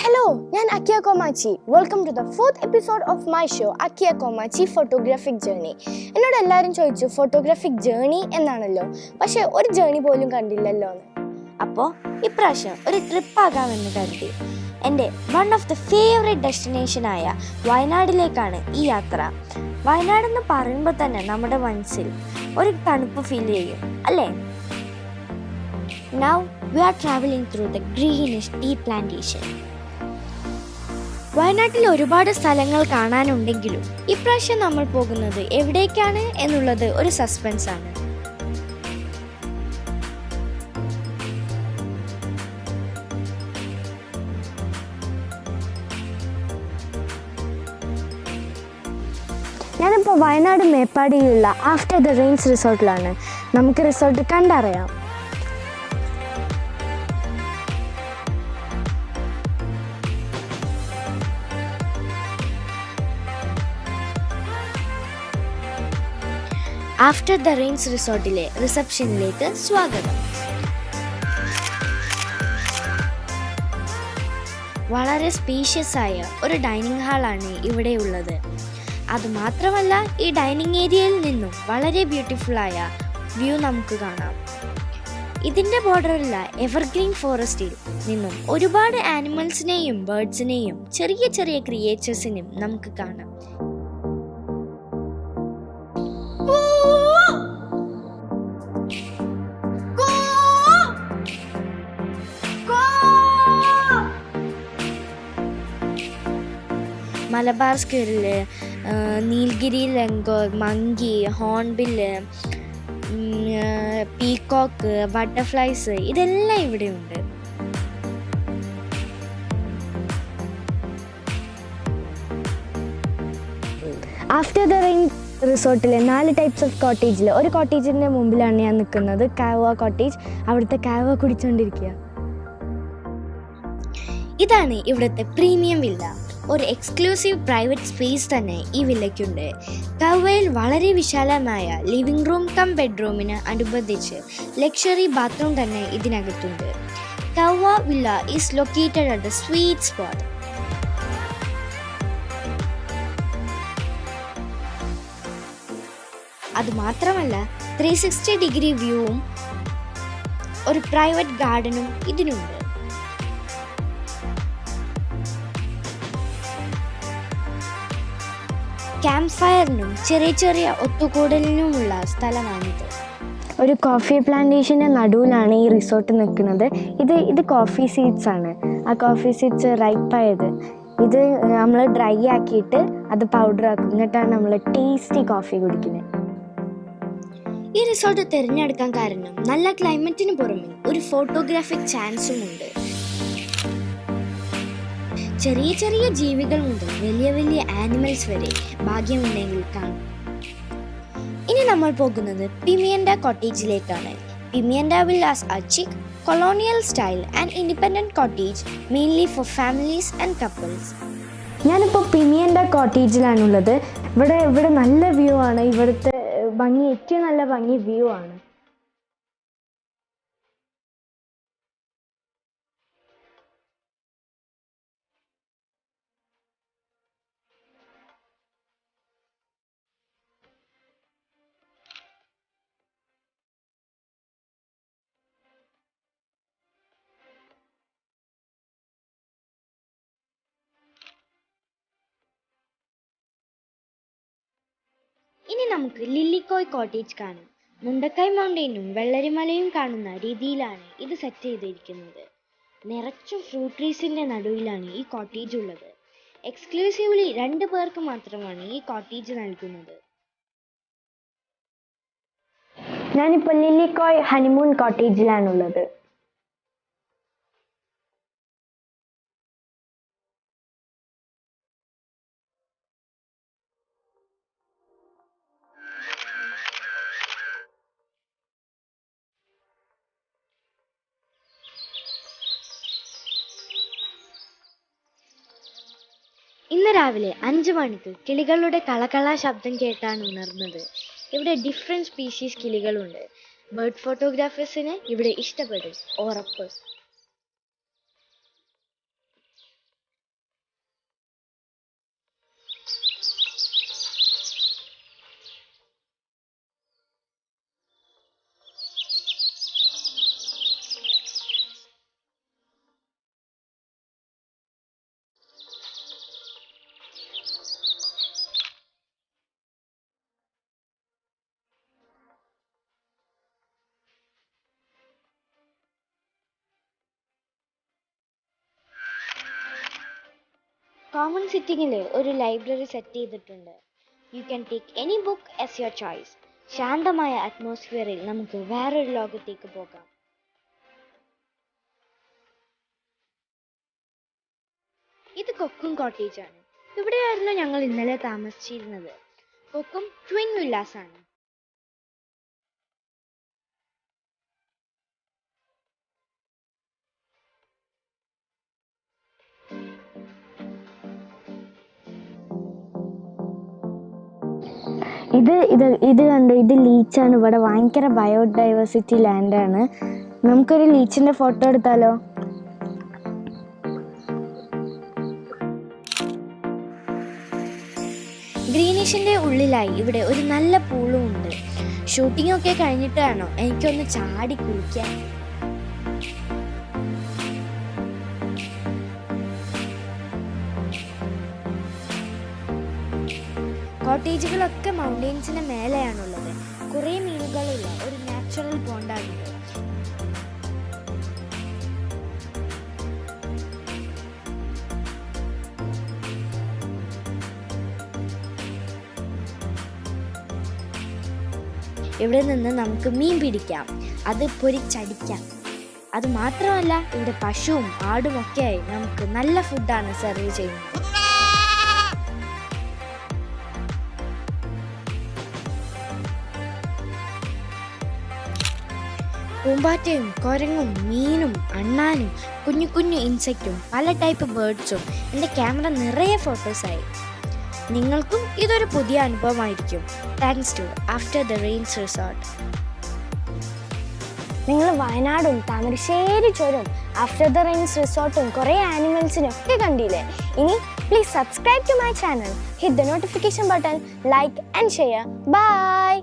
Hello, ഞാൻ Akiya Komachi. Welcome to the 4th episode of my show, Akiya Komachi Photographic Journey. എന്നോട് എല്ലാവരും ചോദിച്ചു photographic journey എന്നാണല്ലോ, പക്ഷെ ഒരു ജേർണി പോലും കണ്ടില്ലല്ലോ എന്ന്. അപ്പോൾ ഇപ്രാവശ്യം ഒരു ട്രിപ്പ് ആകാമെന്ന് കരുതി എൻ്റെ വൺ ഓഫ് ദ ഫേവറേറ്റ് ഡെസ്റ്റിനേഷനായ വയനാടിലേക്കാണ് ഈ യാത്ര. വയനാട് എന്ന് പറയുമ്പോൾ തന്നെ നമ്മുടെ മനസ്സിൽ ഒരു തണുപ്പ് ഫീൽ ചെയ്യും അല്ലേ? Now we are traveling through the greenish tea plantation. വയനാട്ടിൽ ഒരുപാട് സ്ഥലങ്ങൾ കാണാനുണ്ടെങ്കിലും ഇപ്രാവശ്യം നമ്മൾ പോകുന്നത് എവിടേക്കാണ് എന്നുള്ളത് ഒരു സസ്പെൻസ് ആണ്. ഞാനിപ്പോൾ വയനാട് മേപ്പാടിയിലുള്ള ആഫ്റ്റർ ദ റെയിൻസ് റിസോർട്ടിലാണ്. നമുക്ക് റിസോർട്ട് കണ്ടറിയാം. ആഫ്റ്റർ ദ റെയിൻസ് റിസോർട്ടിലെ റിസപ്ഷനിലേക്ക് സ്വാഗതം. വളരെ സ്പേഷ്യസ് ആയ ഒരു ഡൈനിങ് ഹാളാണ് ഇവിടെ ഉള്ളത്. അതുമാത്രമല്ല, ഈ ഡൈനിങ് ഏരിയയിൽ നിന്നും വളരെ ബ്യൂട്ടിഫുൾ ആയ വ്യൂ നമുക്ക് കാണാം. ഇതിൻ്റെ ബോർഡറിലുള്ള എവർഗ്രീൻ ഫോറസ്റ്റിൽ നിന്നും ഒരുപാട് ആനിമൽസിനെയും ബേർഡ്സിനെയും ചെറിയ ചെറിയ ക്രിയേച്ചേഴ്സിനെയും നമുക്ക് കാണാം. Malabar squirrel, Nilgiri langur, monkey, hornbill, peacock, butterflies ഇതെല്ലാം ഇവിടെയുണ്ട്. ആഫ്റ്റർ ദ റെയിൻ റിസോർട്ടിലെ 4 ടൈപ്സ് ഓഫ് കോട്ടേജിൽ ഒരു കോട്ടേജിൻ്റെ മുമ്പിലാണ് ഞാൻ നിൽക്കുന്നത്. കാവ കോട്ടേജ്. അവിടുത്തെ കാവ കുടിച്ചുകൊണ്ടിരിക്കുക. ഇതാണ് ഇവിടുത്തെ പ്രീമിയം വില്ല. ഒരു എക്സ്ക്ലൂസീവ് പ്രൈവറ്റ് സ്പേസ് തന്നെ ഈ വില്ലയ്ക്കുണ്ട്. കവയിൽ വളരെ വിശാലമായ ലിവിംഗ് റൂം കം ബെഡ്റൂമിന് അനുബന്ധിച്ച് ലക്ഷറി ബാത്റൂം തന്നെ ഇതിനകത്തുണ്ട്. Kava villa is located at the sweet spot. അതുമാത്രമല്ല, 360 ഡിഗ്രി വ്യൂവും ഒരു പ്രൈവറ്റ് ഗാർഡനും ഇതിനുണ്ട്. ക്യാമ്പ് ഫയറിനും ചെറിയ ചെറിയ ഒത്തുകൂടലിനുമുള്ള സ്ഥലമാണിത്. ഒരു കോഫി പ്ലാന്റേഷൻ്റെ നടുവിലാണ് ഈ റിസോർട്ട് നിൽക്കുന്നത്. ഇത് കോഫി സീഡ്സ് ആണ്. ആ കോഫി സീഡ്സ് റൈപ്പായത് ഇത് നമ്മൾ ഡ്രൈ ആക്കിയിട്ട് അത് പൗഡർ ആക്കും. എന്നിട്ടാണ് നമ്മൾ ടേസ്റ്റി കോഫി കുടിക്കുന്നത്. ഈ റിസോർട്ട് തിരഞ്ഞെടുക്കാൻ കാരണം നല്ല ക്ലൈമറ്റിന് പുറമെ ഒരു ഫോട്ടോഗ്രാഫിക് ചാൻസും ഉണ്ട്. ചെറിയ ചെറിയ ജീവികൾ മുതൽ വലിയ വലിയ ആനിമൽസ് വരെ ഭാഗ്യമുണ്ടെങ്കിൽ കാണും. ഇനി നമ്മൾ പോകുന്നത് പിമിയൻഡ കോട്ടേജിലേക്കാണ്. Pimienta villas are chic, colonial style and independent cottage mainly for families and couples. ഞാനിപ്പോൾ പിമിയൻഡ കോട്ടേജിലാണുള്ളത്. ഇവിടെ നല്ല വ്യൂ ആണ്. ഇവിടുത്തെ ഭംഗി, ഏറ്റവും നല്ല ഭംഗി വ്യൂ ആണ്. ഇനി നമുക്ക് ലില്ലിക്കോയ് കോട്ടേജ് കാണാം. മുണ്ടക്കൈ മൗണ്ടൈനും വെള്ളരിമലയും കാണുന്ന രീതിയിലാണ് ഇത് സെറ്റ് ചെയ്തിരിക്കുന്നത്. നിറച്ചും ഫ്രൂട്ട് ട്രീസിൻ്റെ നടുവിലാണ് ഈ കോട്ടേജ് ഉള്ളത്. എക്സ്ക്ലൂസീവ്ലി 2 പേർക്ക് മാത്രമാണ് ഈ കോട്ടേജ് നൽകുന്നത്. ഞാനിപ്പോൾ ലില്ലിക്കോയ് ഹണിമൂൺ കോട്ടേജിലാണുള്ളത്. ഇന്ന് രാവിലെ 5 മണിക്ക് കിളികളുടെ കളകള ശബ്ദം കേട്ടാണ് ഉണർന്നത്. ഇവിടെ ഡിഫറെൻറ്റ് സ്പീഷീസ് കിളികളുണ്ട്. ബേർഡ് ഫോട്ടോഗ്രാഫേഴ്സിന് ഇവിടെ ഇഷ്ടപ്പെടും, ഉറപ്പ്. കോമൺ സിറ്റിങ്ങിൽ ഒരു ലൈബ്രറി സെറ്റ് ചെയ്തിട്ടുണ്ട്. You can take any book as your choice. ശാന്തമായ അറ്റ്മോസ്ഫിയറിൽ നമുക്ക് വേറൊരു ലോകത്തേക്ക് പോകാം. ഇത് കൊക്കും കോട്ടേജ് ആണ്. ഇവിടെയായിരുന്നു ഞങ്ങൾ ഇന്നലെ താമസിച്ചിരുന്നത്. കൊക്കും ട്വിൻ വില്ലാസ് ആണ്. ഇത് കണ്ടു, ഇത് ലീച്ചാണ്. ഇവിടെ ഭയങ്കര ബയോഡൈവേഴ്സിറ്റി ലാൻഡാണ്. നമുക്കൊരു ലീച്ചിന്റെ ഫോട്ടോ എടുത്താലോ? ഗ്രീനിഷിന്റെ ഉള്ളിലായി ഇവിടെ ഒരു നല്ല പൂളും ഉണ്ട്. ഷൂട്ടിംഗ് ഒക്കെ കഴിഞ്ഞിട്ടാണോ എനിക്കൊന്ന് ചാടി കുളിക്കാൻ. കോട്ടേജുകളൊക്കെ മൗണ്ടെയിൻസിന് മേലെയാണുള്ളത്. കുറേ മീനുകളുള്ള ഒരു നാച്ചുറൽ പോണ്ടാണിത്. ഇവിടെ നിന്ന് നമുക്ക് മീൻ പിടിക്കാം, അത് പൊരിച്ചടിക്കാം. അത് മാത്രമല്ല, ഇവിടെ പശുവും ആടും ഒക്കെയായി നമുക്ക് നല്ല ഫുഡാണ് സെർവ് ചെയ്യുന്നത്. പൂമ്പാറ്റയും കുരങ്ങും മീനും അണ്ണാനും കുഞ്ഞു കുഞ്ഞു ഇൻസെക്റ്റും പല ടൈപ്പ് ബേർഡ്സും. എൻ്റെ ക്യാമറ നിറയെ ഫോട്ടോസായി. നിങ്ങൾക്കും ഇതൊരു പുതിയ അനുഭവമായിരിക്കും. Thanks to after the rains resort. നിങ്ങൾ വയനാടും താമരശ്ശേരി ചുരം ആഫ്റ്റർ ദ റെയിൻസ് റിസോർട്ടും കുറേ ആനിമൽസിനൊക്കെ കണ്ടില്ലേ? ഇനി please subscribe to my channel, hit the notification button, like and share. By.